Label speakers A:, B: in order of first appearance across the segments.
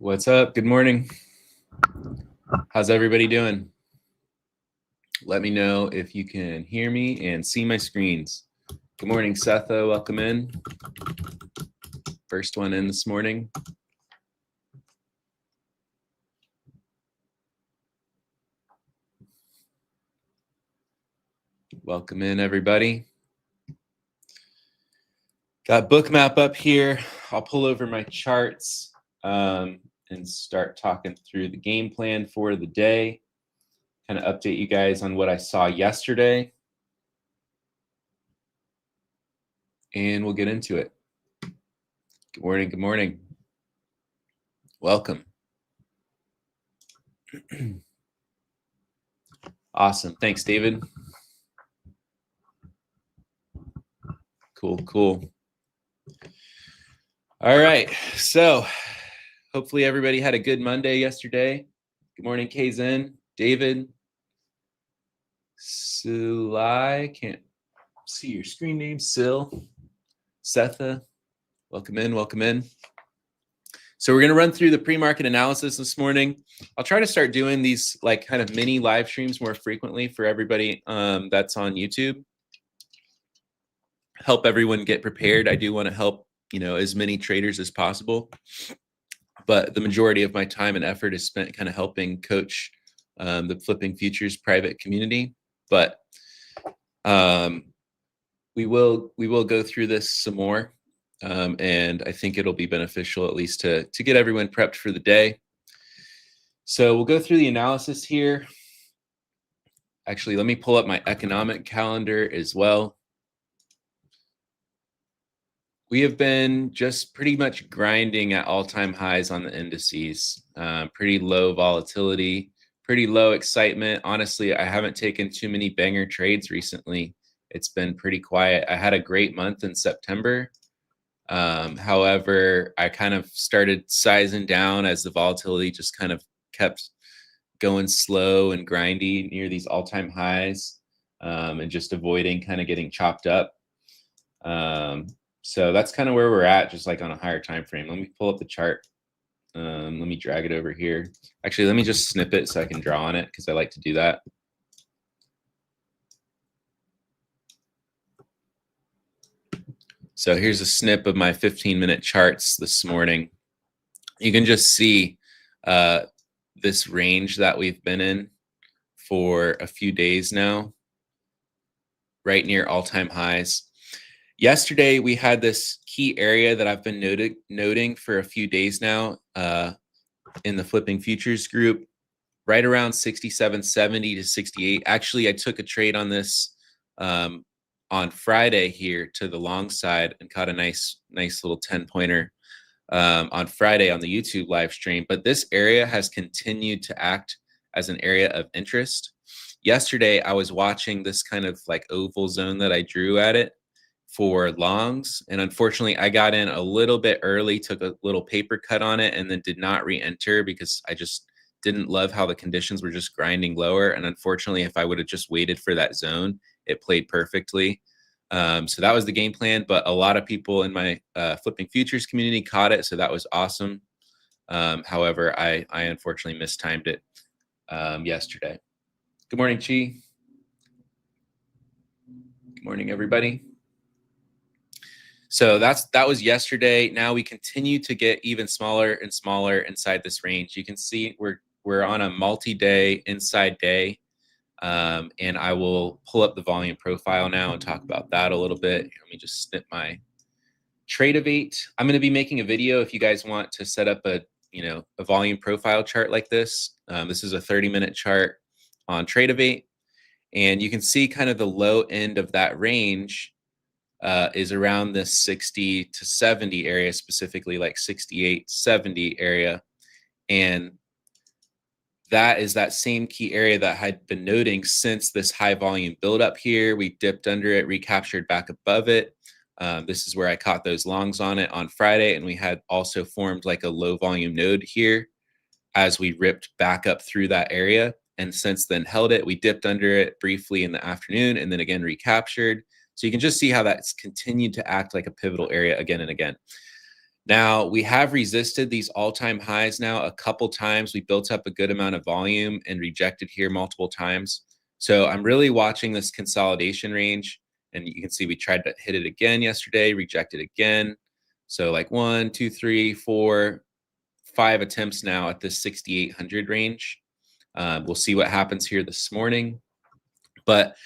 A: What's up? Good morning. How's everybody doing? Let me know if you can hear me and see my screens. Good morning, Setha. Welcome in. First one in this morning. Welcome in, everybody. Got Bookmap up here. I'll pull over my charts and start talking through the game plan for the day. Kind of update you guys on what I saw yesterday. And we'll get into it. Good morning. Good morning. Welcome. Awesome. Thanks, David. Cool. All right. So hopefully everybody had a good Monday yesterday. Good morning, Kzen, David, Sulai, can't see your screen name, Sil, Setha, welcome in. So we're going to run through the pre-market analysis this morning. I'll try to start doing these like kind of mini live streams more frequently for everybody that's on YouTube. Help everyone get prepared. I do want to help, as many traders as possible. But the majority of my time and effort is spent kind of helping coach the Flipping Futures private community. But we will go through this some more. And I think it'll be beneficial at least to get everyone prepped for the day. So we'll go through the analysis here. Actually, let me pull up my economic calendar as well. We have been just pretty much grinding at all-time highs on the indices. Pretty low volatility, pretty low excitement. Honestly, I haven't taken too many banger trades recently. It's been pretty quiet. I had a great month in September. However, I kind of started sizing down as the volatility just kind of kept going slow and grindy near these all-time highs, and just avoiding kind of getting chopped up. So that's kind of where we're at, just like on a higher time frame. Let me pull up the chart. Let me drag it over here. Actually, let me just snip it so I can draw on it because I like to do that. So here's a snip of my 15-minute charts this morning. You can just see this range that we've been in for a few days now, right near all-time highs. Yesterday, we had this key area that I've been noting for a few days now in the Flipping Futures group, right around 67.70 to 68. Actually, I took a trade on this on Friday here to the long side and caught a nice little 10-pointer on Friday on the YouTube live stream. But this area has continued to act as an area of interest. Yesterday, I was watching this kind of like oval zone that I drew at it for longs, and unfortunately I got in a little bit early, took a little paper cut on it, and then did not re-enter because I just didn't love how the conditions were just grinding lower. And unfortunately, if I would have just waited for that zone, it played perfectly. So that was the game plan, but a lot of people in my Flipping Futures community caught it, so that was awesome. However, I unfortunately mistimed it yesterday. Good morning, Chi. Good morning, everybody. So that was yesterday. Now we continue to get even smaller and smaller inside this range. You can see we're on a multi-day inside day, and I will pull up the volume profile now and talk about that a little bit. Let me just snip my Tradeovate. I'm going to be making a video if you guys want to set up a volume profile chart like this. This is a 30-minute chart on Tradeovate, and you can see kind of the low end of that range is around this 60 to 70 area, specifically like 68, 70 area. And that is that same key area that I had been noting since this high volume buildup here. We dipped under it, recaptured back above it. This is where I caught those longs on it on Friday. And we had also formed like a low volume node here as we ripped back up through that area. And since then held it. We dipped under it briefly in the afternoon and then again recaptured. So you can just see how that's continued to act like a pivotal area again and again. Now, we have resisted these all-time highs now a couple times. We built up a good amount of volume and rejected here multiple times. So I'm really watching this consolidation range. And you can see we tried to hit it again yesterday, rejected again. So like 1, 2, 3, 4, 5 attempts now at this 6,800 range. We'll see what happens here this morning. But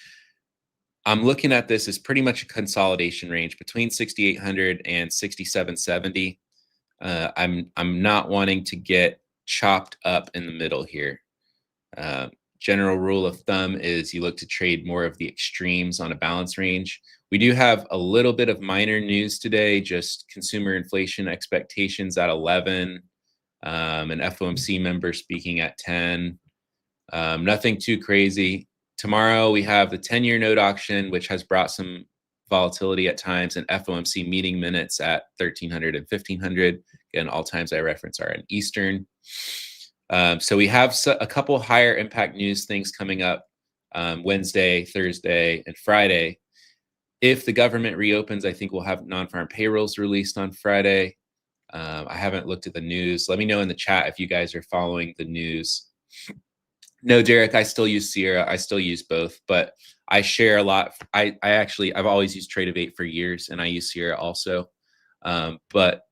A: I'm looking at this as pretty much a consolidation range between 6,800 and 6,770. I'm not wanting to get chopped up in the middle here. General rule of thumb is you look to trade more of the extremes on a balance range. We do have a little bit of minor news today, just consumer inflation expectations at 11, an FOMC member speaking at 10. Nothing too crazy. Tomorrow we have the 10-year note auction, which has brought some volatility at times, and FOMC meeting minutes at 1300 and 1500. Again, all times I reference are in Eastern. So we have a couple higher impact news things coming up Wednesday, Thursday, and Friday. If the government reopens, I think we'll have non-farm payrolls released on Friday. I haven't looked at the news. Let me know in the chat if you guys are following the news. No, Derek, I still use Sierra. I still use both, but I share a lot. I've always used Trade-of-8 for years, and I use Sierra also. But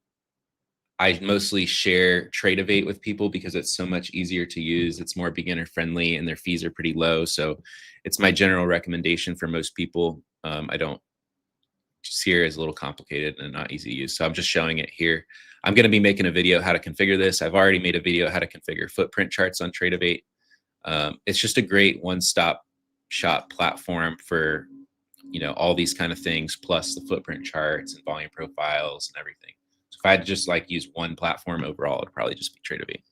A: I mostly share Trade-of-8 with people because it's so much easier to use. It's more beginner friendly, and their fees are pretty low. So it's my general recommendation for most people. Sierra is a little complicated and not easy to use. So I'm just showing it here. I'm going to be making a video how to configure this. I've already made a video how to configure footprint charts on Trade-of-8. It's just a great one-stop shop platform for, all these kind of things, plus the footprint charts and volume profiles and everything. So if I had to just use one platform overall, it'd probably just be Trade-of-8.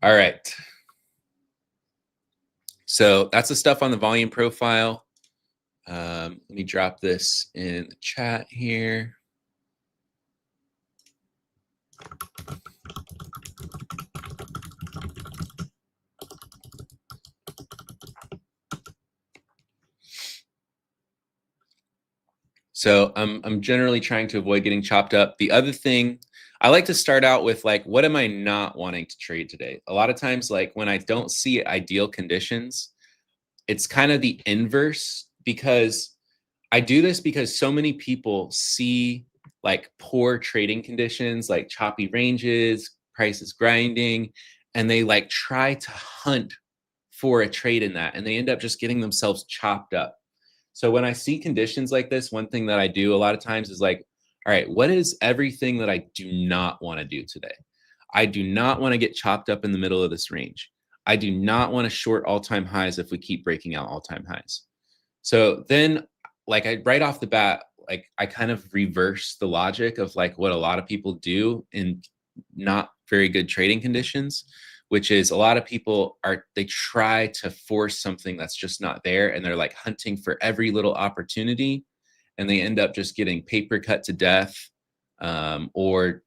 A: All right. So that's the stuff on the volume profile. Let me drop this in the chat here. So I'm generally trying to avoid getting chopped up. The other thing, I like to start out with what am I not wanting to trade today? A lot of times, when I don't see ideal conditions, it's kind of the inverse, because I do this because so many people see poor trading conditions, like choppy ranges, prices grinding, and they try to hunt for a trade in that, and they end up just getting themselves chopped up. So when I see conditions like this, one thing that I do a lot of times is all right, what is everything that I do not want to do today? I do not want to get chopped up in the middle of this range. I do not want to short all-time highs if we keep breaking out all-time highs. So then right off the bat, I kind of reverse the logic of what a lot of people do in not very good trading conditions, which is a lot of people they try to force something that's just not there, and they're hunting for every little opportunity, and they end up just getting paper cut to death, or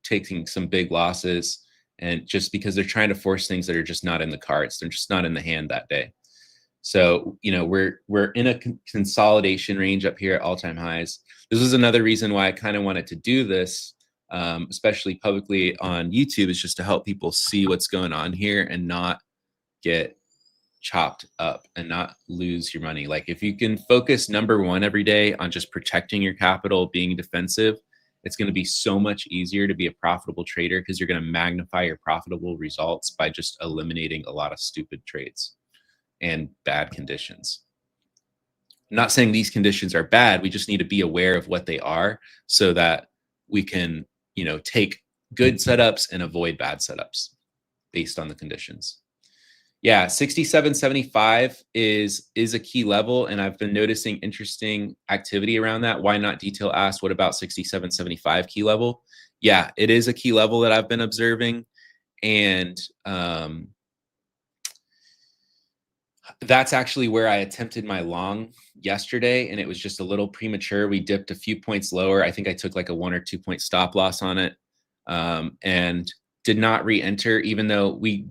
A: taking some big losses, and just because they're trying to force things that are just not in the cards, they're just not in the hand that day. So we're in a consolidation range up here at all-time highs. This is another reason why I kind of wanted to do this, especially publicly on YouTube, is just to help people see what's going on here and not get chopped up and not lose your money. If you can focus number one every day on just protecting your capital, being defensive, it's going to be so much easier to be a profitable trader, because you're going to magnify your profitable results by just eliminating a lot of stupid trades and bad conditions. I'm not saying these conditions are bad. We just need to be aware of what they are so that we can, take good setups and avoid bad setups based on the conditions. Yeah, 67.75 is a key level, and I've been noticing interesting activity around that. Why Not Detail asked, what about 67.75 key level? Yeah, it is a key level that I've been observing, and that's actually where I attempted my long yesterday, and it was just a little premature. We dipped a few points lower. I think I took a 1 or 2 point stop loss on it, and did not re-enter, even though we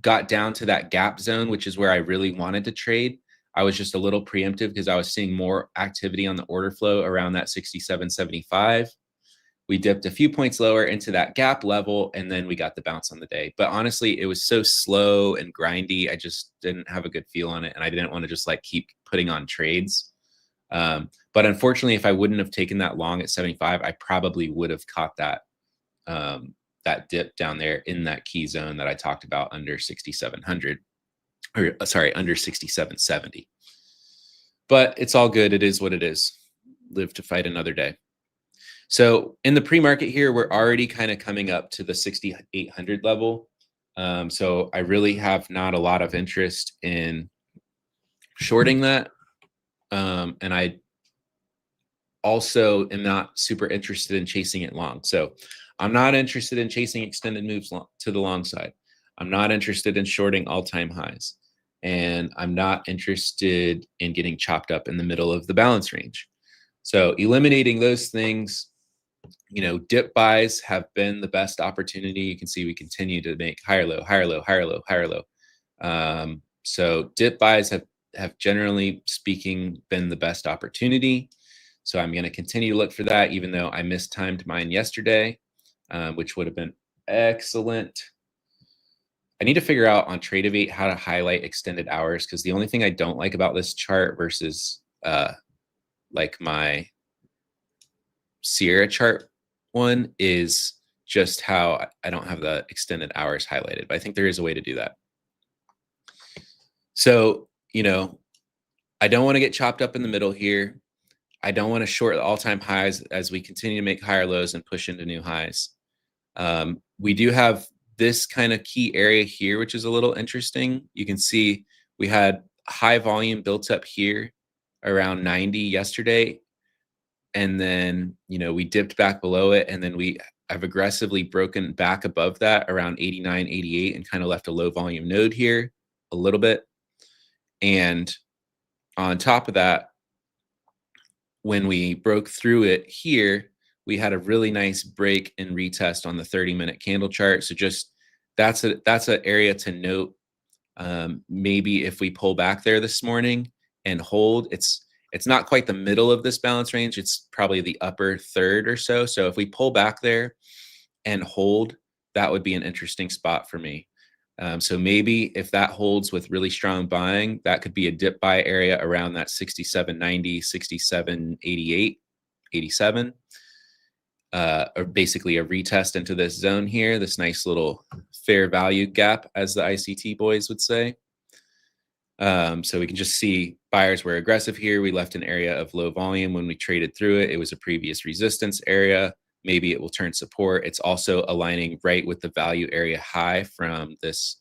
A: got down to that gap zone, which is where I really wanted to trade. I was just a little preemptive because I was seeing more activity on the order flow around that 67.75. We dipped a few points lower into that gap level, and then we got the bounce on the day. But honestly, it was so slow and grindy. I just didn't have a good feel on it, and I didn't want to just like keep putting on trades. But unfortunately, if I wouldn't have taken that long at 75, I probably would have caught that that dip down there in that key zone that I talked about under 6,700, or sorry, under 67.70. But it's all good. It is what it is. Live to fight another day. So in the pre-market here, we're already kind of coming up to the 6,800 level. So I really have not a lot of interest in shorting that. And I also am not super interested in chasing it long. So I'm not interested in chasing extended moves to the long side. I'm not interested in shorting all-time highs. And I'm not interested in getting chopped up in the middle of the balance range. So eliminating those things, dip buys have been the best opportunity. You can see we continue to make higher low, higher low, higher low, higher low. So dip buys have generally speaking been the best opportunity. So I'm going to continue to look for that, even though I mistimed mine yesterday, which would have been excellent. I need to figure out on Tradeovate how to highlight extended hours, because the only thing I don't like about this chart versus like my Sierra chart one is just how I don't have the extended hours highlighted, but I think there is a way to do that. So, I don't want to get chopped up in the middle here. I don't want to short the all-time highs as we continue to make higher lows and push into new highs. We do have this kind of key area here, which is a little interesting. You can see we had high volume built up here around 90 yesterday. And then, we dipped back below it, and then we have aggressively broken back above that around 89, 88 and kind of left a low volume node here a little bit. And on top of that, when we broke through it here, we had a really nice break and retest on the 30-minute candle chart. So just that's an area to note. Maybe if we pull back there this morning and hold, it's not quite the middle of this balance range. It's probably the upper third or so. So if we pull back there and hold, that would be an interesting spot for me. So maybe if that holds with really strong buying, that could be a dip buy area around that 67.90, 67.88, 87, or basically a retest into this zone here, this nice little fair value gap, as the ICT boys would say. So we can just see buyers were aggressive here. We left an area of low volume when we traded through it. It was a previous resistance area. Maybe it will turn support. It's also aligning right with the value area high from this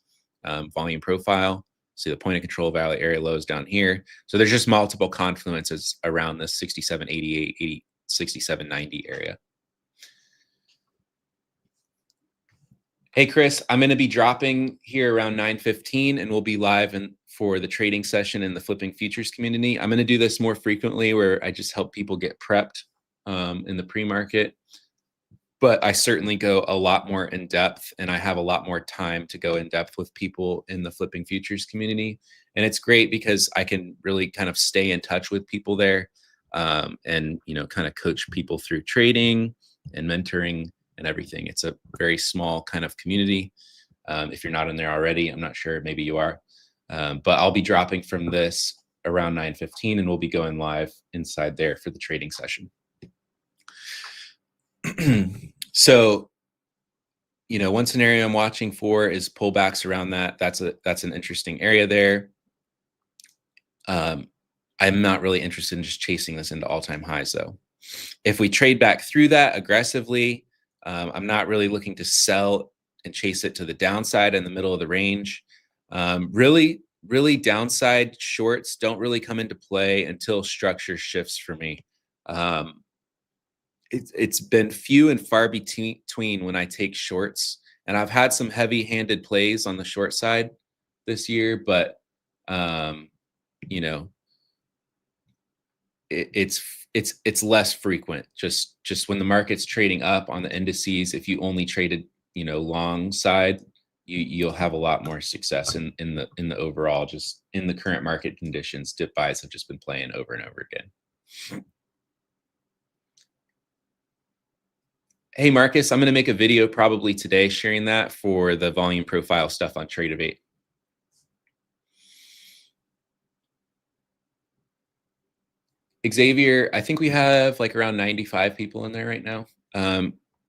A: volume profile. See the point of control value area lows down here. So there's just multiple confluences around this 67.88, 80, 67.90 area. Hey, Chris, I'm going to be dropping here around 9:15, and we'll be live for the trading session in the Flipping Futures community. I'm going to do this more frequently, where I just help people get prepped in the pre-market. But I certainly go a lot more in depth, and I have a lot more time to go in depth with people in the Flipping Futures community. And it's great because I can really kind of stay in touch with people there, and kind of coach people through trading and mentoring and everything. It's a very small kind of community. If you're not in there already, I'm not sure, maybe you are. But I'll be dropping from this around 9:15, and we'll be going live inside there for the trading session. So, one scenario I'm watching for is pullbacks around that. That's an interesting area there. I'm not really interested in just chasing this into all-time highs, though. If we trade back through that aggressively, I'm not really looking to sell and chase it to the downside in the middle of the range. Really downside shorts don't really come into play until structure shifts for me. It's been few and far between when I take shorts, and I've had some heavy-handed plays on the short side this year, but it's less frequent. Just when the market's trading up on the indices, if you only traded long side, you'll have a lot more success in the overall, just in the current market conditions. Dip buys have just been playing over and over again. Hey Marcus, I'm going to make a video probably today sharing that for the volume profile stuff on Tradeovate. Xavier, I think we have like around 95 people in there right now.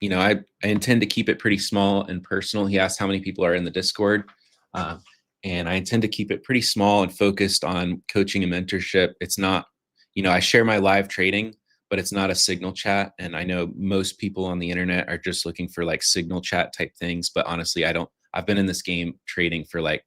A: You know, I intend to keep it pretty small and personal. He asked how many people are in the Discord. And I intend to keep it pretty small and focused on coaching and mentorship. It's not, you know, I share my live trading, but it's not a signal chat. And I know most people on the internet are just looking for like signal chat type things. But honestly, I've been in this game trading for like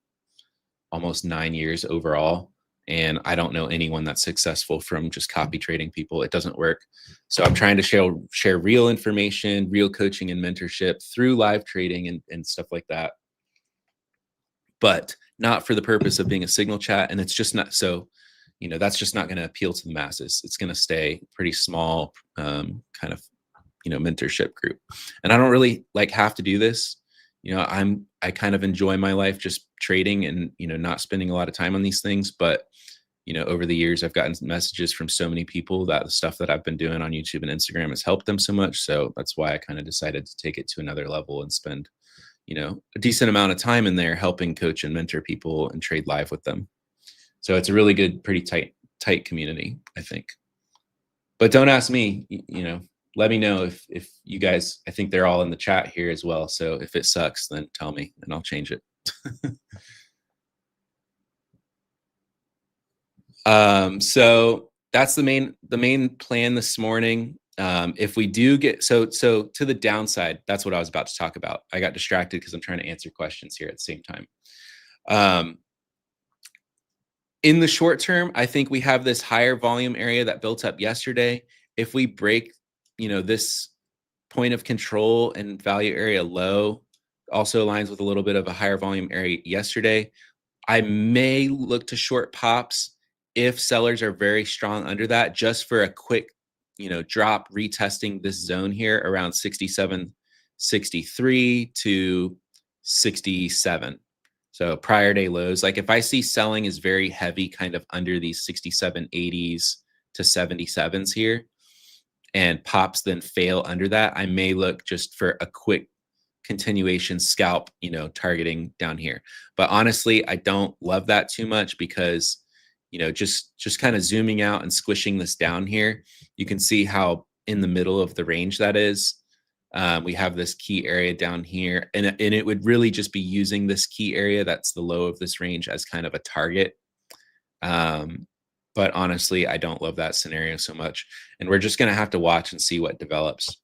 A: almost 9 years overall. And I don't know anyone that's successful from just copy trading people. It doesn't work. So I'm trying to share real information, real coaching and mentorship through live trading and stuff like that. But not for the purpose of being a signal chat. And it's just not, so, you know, that's just not going to appeal to the masses. It's going to stay pretty small, kind of, you know, mentorship group. And I don't really like have to do this. You know, I kind of enjoy my life just trading and, you know, not spending a lot of time on these things. But, you know, over the years, I've gotten messages from so many people that the stuff that I've been doing on YouTube and Instagram has helped them so much. So that's why I kind of decided to take it to another level and spend, you know, a decent amount of time in there helping coach and mentor people and trade live with them. So it's a really good, pretty tight community, I think. But don't ask me, you know, let me know if you guys, I think they're all in the chat here as well. So if it sucks, then tell me and I'll change it. So that's the main plan this morning. If we do get, so to the downside, that's what I was about to talk about. I got distracted because I'm trying to answer questions here at the same time. In the short term, I think we have this higher volume area that built up yesterday. If we break, you know, this point of control and value area low, also aligns with a little bit of a higher volume area yesterday, I may look to short pops if sellers are very strong under that, just for a quick, you know, drop, retesting this zone here around 67.63 to 67. So prior day lows, like if I see selling is very heavy kind of under these 67.80s to 77s here and pops then fail under that, I may look just for a quick continuation scalp, you know, targeting down here. But honestly, I don't love that too much because, you know, just kind of zooming out and squishing this down here, you can see how in the middle of the range that is. We have this key area down here, and it would really just be using this key area that's the low of this range as kind of a target. But honestly, I don't love that scenario so much. And we're just going to have to watch and see what develops.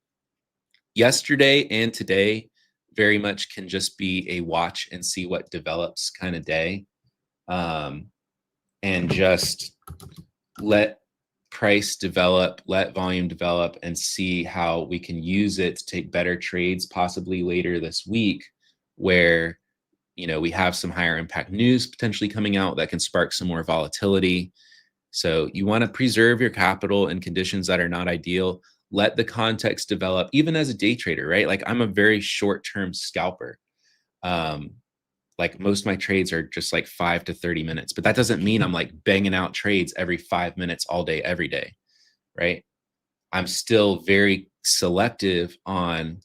A: Yesterday and today very much can just be a watch and see what develops kind of day. And just let price develop, let volume develop, and see how we can use it to take better trades possibly later this week, where, you know, we have some higher impact news potentially coming out that can spark some more volatility. So you want to preserve your capital in conditions that are not ideal. Let the context develop, even as a day trader, right? Like I'm a very short-term scalper. Like most of my trades are just like 5 to 30 minutes, but that doesn't mean I'm like banging out trades every 5 minutes all day, every day, right? I'm still very selective on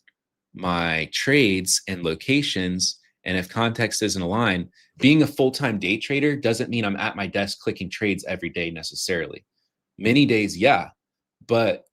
A: my trades and locations. And if context isn't aligned, being a full-time day trader doesn't mean I'm at my desk clicking trades every day necessarily. Many days, yeah, but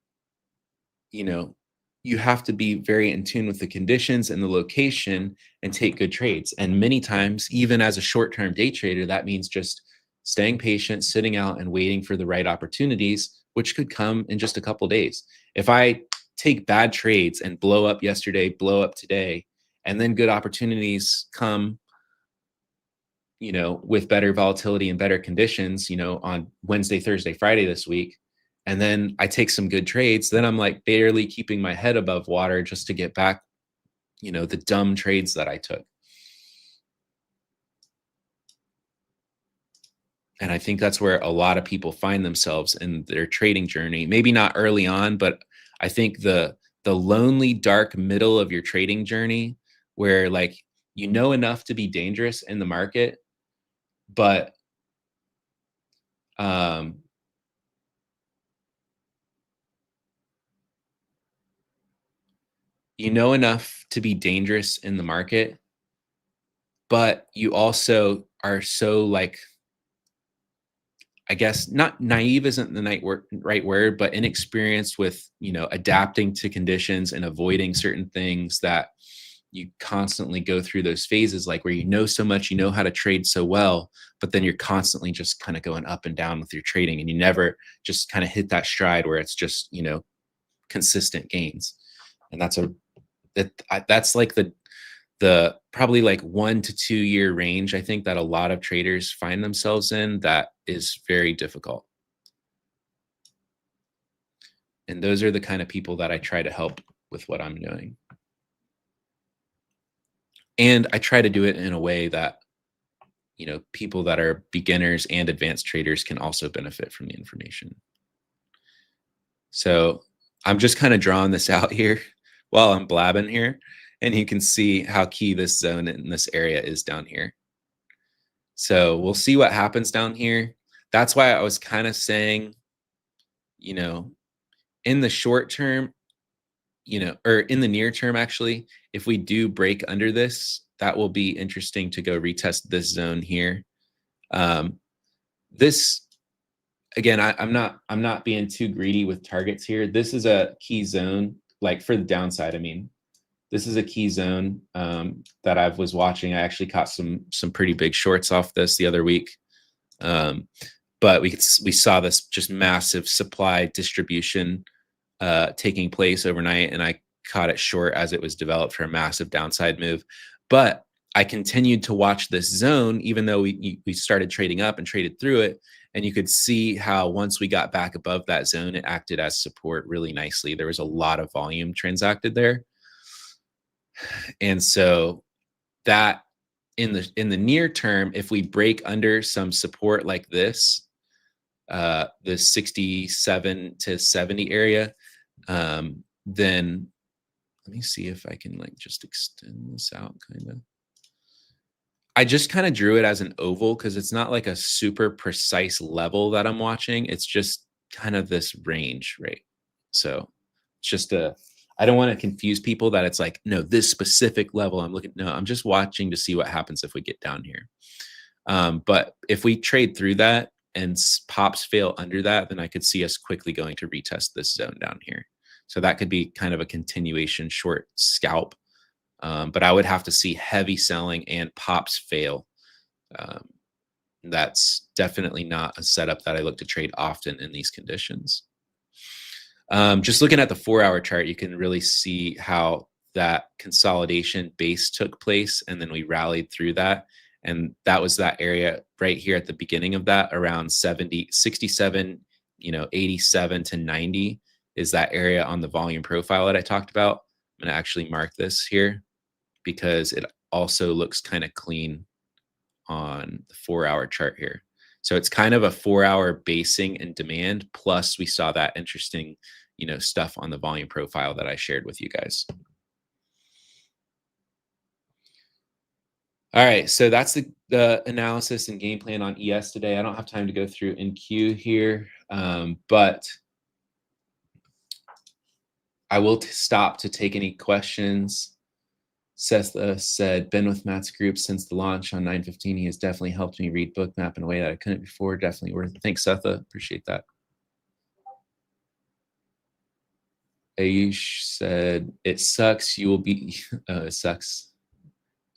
A: you know, you have to be very in tune with the conditions and the location and take good trades. And many times, even as a short-term day trader, that means just staying patient, sitting out and waiting for the right opportunities, which could come in just a couple days. If I take bad trades and blow up yesterday, blow up today, and then good opportunities come, you know, with better volatility and better conditions, you know, on Wednesday, Thursday, Friday this week, and then I take some good trades, then I'm like barely keeping my head above water just to get back, you know, the dumb trades that I took. And I think that's where a lot of people find themselves in their trading journey. Maybe not early on, but I think the lonely, dark middle of your trading journey, where like you know enough to be dangerous in the market, but you know enough to be dangerous in the market, but you also are so, like, I guess not naive isn't the right word, but inexperienced with, adapting to conditions and avoiding certain things, that you constantly go through those phases, like where you know so much, you know how to trade so well, but then you're constantly just kind of going up and down with your trading, and you never just kind of hit that stride where it's just, consistent gains. And that's like the probably like 1 to 2 year range, I think, that a lot of traders find themselves in, that is very difficult. And those are the kind of people that I try to help with what I'm doing. And I try to do it in a way that, people that are beginners and advanced traders can also benefit from the information. So I'm just kind of drawing this out here while I'm blabbing here, and you can see how key this zone in this area is down here. So we'll see what happens down here. That's why I was kind of saying, in the short term, or in the near term, actually, if we do break under this, that will be interesting to go retest this zone here. This, again, I'm not being too greedy with targets here. This is a key zone, like for the downside. I mean, this is a key zone that I was watching. I actually caught some pretty big shorts off this the other week. But we saw this just massive supply distribution taking place overnight, and I caught it short as it was developed for a massive downside move. But I continued to watch this zone, even though we started trading up and traded through it. And you could see how once we got back above that zone, it acted as support really nicely. There was a lot of volume transacted there. And so that in the near term, if we break under some support like this, the 67 to 70 area, then let me see if I can like just extend this out kind of. I just kind of drew it as an oval because it's not like a super precise level that I'm watching. It's just kind of this range, right? So it's just I don't want to confuse people that it's like, no, this specific level I'm looking. No, I'm just watching to see what happens if we get down here. But if we trade through that and pops fail under that, then I could see us quickly going to retest this zone down here. So that could be kind of a continuation short scalp. But I would have to see heavy selling and pops fail. That's definitely not a setup that I look to trade often in these conditions. Just looking at the 4-hour chart, you can really see how that consolidation base took place, and then we rallied through that. And that was that area right here at the beginning of that, around 67, 87 to 90 is that area on the volume profile that I talked about. I'm going to actually mark this here because it also looks kind of clean on the 4-hour chart here. So it's kind of a 4-hour basing and demand, plus we saw that interesting, stuff on the volume profile that I shared with you guys. All right, so that's the analysis and game plan on ES today. I don't have time to go through NQ here, but I will stop to take any questions. Seth said, been with Matt's group since the launch on 9/15. He has definitely helped me read Bookmap in a way that I couldn't before. Definitely worth it. Thanks, Seth. Appreciate that. Ayush said, it sucks. You will be, it sucks.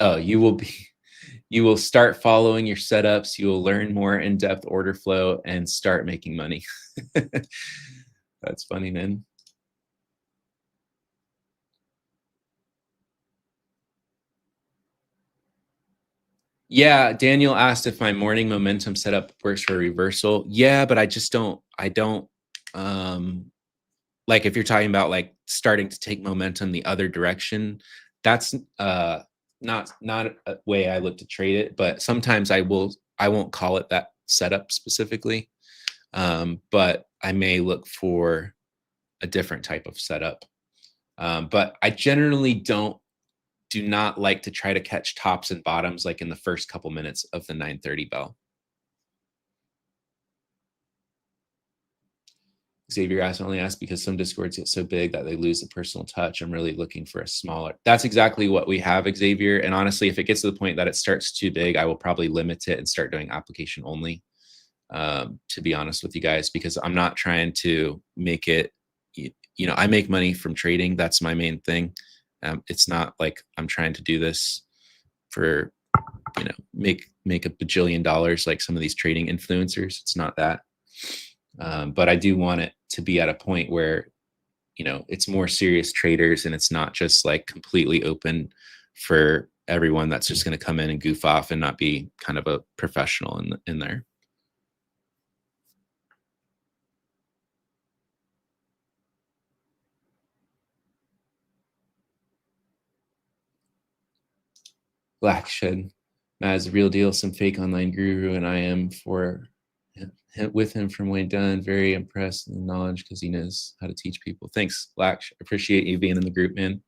A: Oh, you will start following your setups. You will learn more in-depth order flow and start making money. That's funny, man. Yeah, Daniel asked if my morning momentum setup works for reversal. Yeah, but I don't like if you're talking about like starting to take momentum the other direction, that's not a way I look to trade it, but sometimes I won't call it that setup specifically. But I may look for a different type of setup. But I generally don't do not like to try to catch tops and bottoms like in the first couple minutes of the 9:30 bell. Xavier only asked because some Discords get so big that they lose the personal touch. I'm really looking for a smaller. That's exactly what we have, Xavier. And honestly, if it gets to the point that it starts too big, I will probably limit it and start doing application only, to be honest with you guys, because I'm not trying to make it, I make money from trading. That's my main thing. It's not like I'm trying to do this for, make a bajillion dollars like some of these trading influencers. It's not that. But I do want it to be at a point where, it's more serious traders and it's not just like completely open for everyone that's just going to come in and goof off and not be kind of a professional in there. Black Shed, Matt's the real deal, some fake online guru, and I am with him from way done. Very impressed in the knowledge because he knows how to teach people. Thanks, Black. Appreciate you being in the group, man.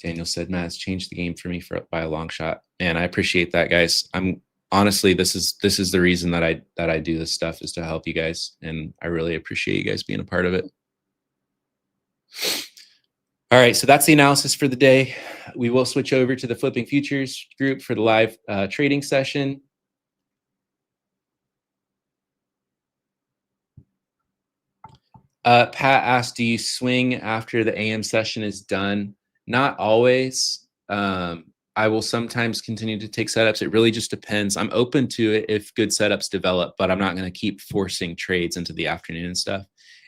A: Daniel said, Matt's changed the game for me by a long shot. And I appreciate that, guys. I'm honestly, this is the reason that I do this stuff, is to help you guys. And I really appreciate you guys being a part of it. All right, so that's the analysis for the day. We will switch over to the Flipping Futures group for the live trading session. Pat asked, do you swing after the AM session is done? Not always. I will sometimes continue to take setups. It really just depends. I'm open to it if good setups develop, but I'm not going to keep forcing trades into the afternoon and stuff.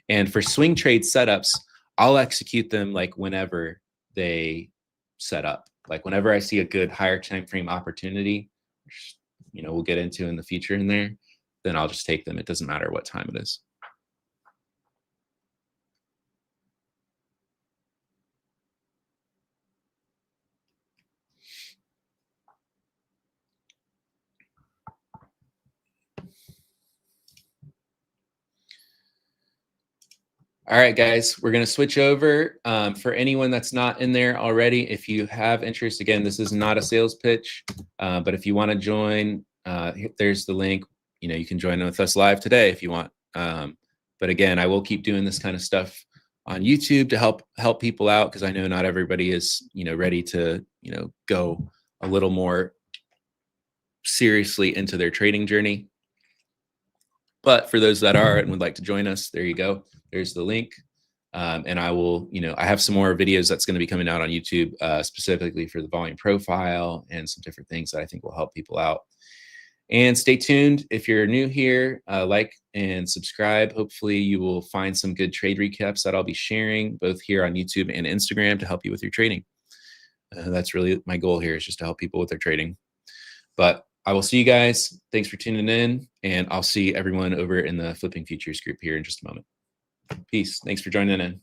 A: And for swing trade setups, I'll execute them like whenever they set up. Like whenever I see a good higher time frame opportunity, which, we'll get into in the future in there, then I'll just take them. It doesn't matter what time it is. All right, guys, we're going to switch over. For anyone that's not in there already, if you have interest, again, this is not a sales pitch, but if you want to join, there's the link. You can join with us live today if you want. But again, I will keep doing this kind of stuff on YouTube to help people out, because I know not everybody is, ready to, go a little more seriously into their trading journey. But for those that are and would like to join us, there you go. There's the link. And I will, I have some more videos that's going to be coming out on YouTube, specifically for the volume profile and some different things that I think will help people out. And stay tuned. If you're new here, like and subscribe. Hopefully you will find some good trade recaps that I'll be sharing both here on YouTube and Instagram to help you with your trading. That's really my goal here, is just to help people with their trading. But I will see you guys. Thanks for tuning in, and I'll see everyone over in the Flipping Futures group here in just a moment. Peace. Thanks for joining in.